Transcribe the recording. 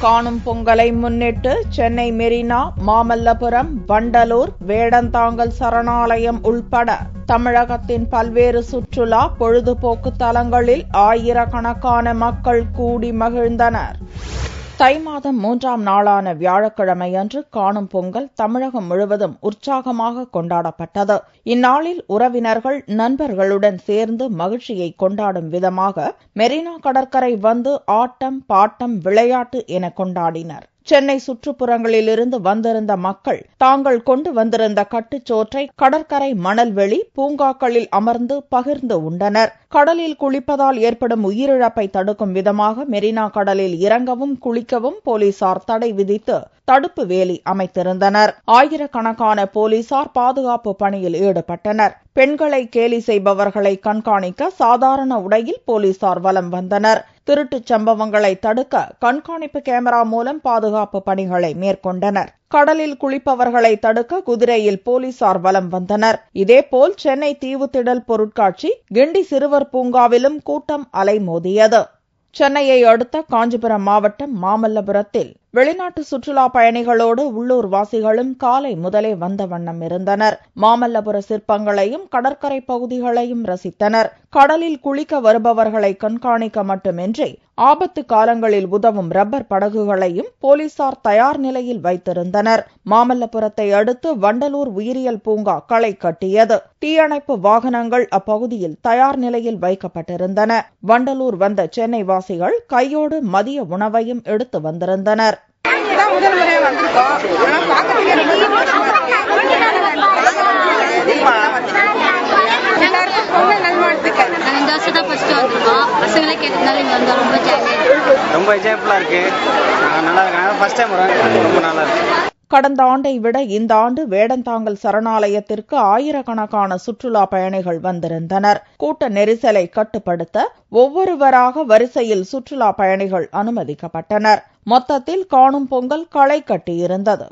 காணும் பொங்கலை முன்னிட்டு சென்னை மெரினா, மாமல்லபுரம், வண்டலூர், வேடந்தாங்கல் சரணாலயம் உள்பட தமிழகத்தின் பல்வேறு சுற்றுலா பொழுதுபோக்கு தலங்களில் ஆயிரக்கணக்கான மக்கள் கூடி மகிழ்ந்தனர். தை மாதம் 3ஆம் நாளான வியாழக்கிழமையன்று காணும் பொங்கல் தமிழகம் முழுவதும் உற்சாகமாக கொண்டாடப்பட்டது. இந்நாளில் உறவினர்கள் நண்பர்களுடன் சேர்ந்து மகிழ்ச்சியை கொண்டாடும் விதமாக மெரினா கடற்கரை வந்து ஆட்டம், பாட்டம், விளையாட்டு என கொண்டாடினர். சென்னை சுற்றுப்புறங்களிலிருந்து வந்திருந்த மக்கள் தாங்கள் கொண்டு வந்திருந்த கட்டுச்சோற்றை கடற்கரை மணல்வெளி, பூங்காக்களில் அமர்ந்து பகிர்ந்து உண்டனர். கடலில் குளிப்பதால் ஏற்படும் உயிரிழப்பை தடுக்கும் விதமாக மெரினா கடலில் இறங்கவும் குளிக்கவும் போலீசார் தடை விதித்து தடுப்பு வேலி அமைத்திருந்தனர். ஆயிரக்கணக்கான போலீசார் பாதுகாப்பு பணியில் ஈடுபட்டனர். பெண்களை கேலி செய்பவர்களை கண்காணிக்க சாதாரண உடையில் போலீசார் வலம் வந்தனர். திருட்டுச் சம்பவங்களை தடுக்க கண்காணிப்பு கேமரா மூலம் பாதுகாப்பு பணிகளை மேற்கொண்டனர். கடலில் குளிப்பவர்களை தடுக்க குதிரையில் போலீசார் வலம் வந்தனர். இதேபோல் சென்னை தீவுத்திடல் பொருட்காட்சி, கிண்டி சிறுவர் பூங்காவிலும் கூட்டம் அலைமோதியது. சென்னையை அடுத்த காஞ்சிபுரம் மாவட்டம் மாமல்லபுரத்தில் வெளிநாட்டு சுற்றுலா பயணிகளோடு உள்ளூர் வாசிகளும் காலை முதலே வந்த வண்ணம் இருந்தனர். மாமல்லபுர சிற்பங்களையும் கடற்கரை பகுதிகளையும் ரசித்தனர். கடலில் குளிக்க வருபவர்களை கண்காணிக்க மட்டுமின்றி ஆபத்து காலங்களில் உதவும் ரப்பர் படகுகளையும் போலீசார் தயார் நிலையில் வைத்திருந்தனர். மாமல்லபுரத்தை அடுத்து வண்டலூர் உயிரியல் பூங்கா களை கட்டியது. தீயணைப்பு வாகனங்கள் அப்பகுதியில் தயார் நிலையில் வைக்கப்பட்டிருந்தன. வண்டலூர் வந்த சென்னை வாசிகள் கையோடு மதிய உணவையும் எடுத்து வந்திருந்தனர். கடந்த ஆண்டை விட இந்த ஆண்டு வேடந்தாங்கல் சரணாலயத்திற்கு ஆயிரக்கணக்கான சுற்றுலா பயணிகள் வந்திருந்தனர். கூட்ட நெரிசலை கட்டுப்படுத்த ஒவ்வொருவராக வரிசையில் சுற்றுலா பயணிகள் அனுமதிக்கப்பட்டனர். மொத்தத்தில் காணும் பொங்கல் களை கட்டியிருந்தது.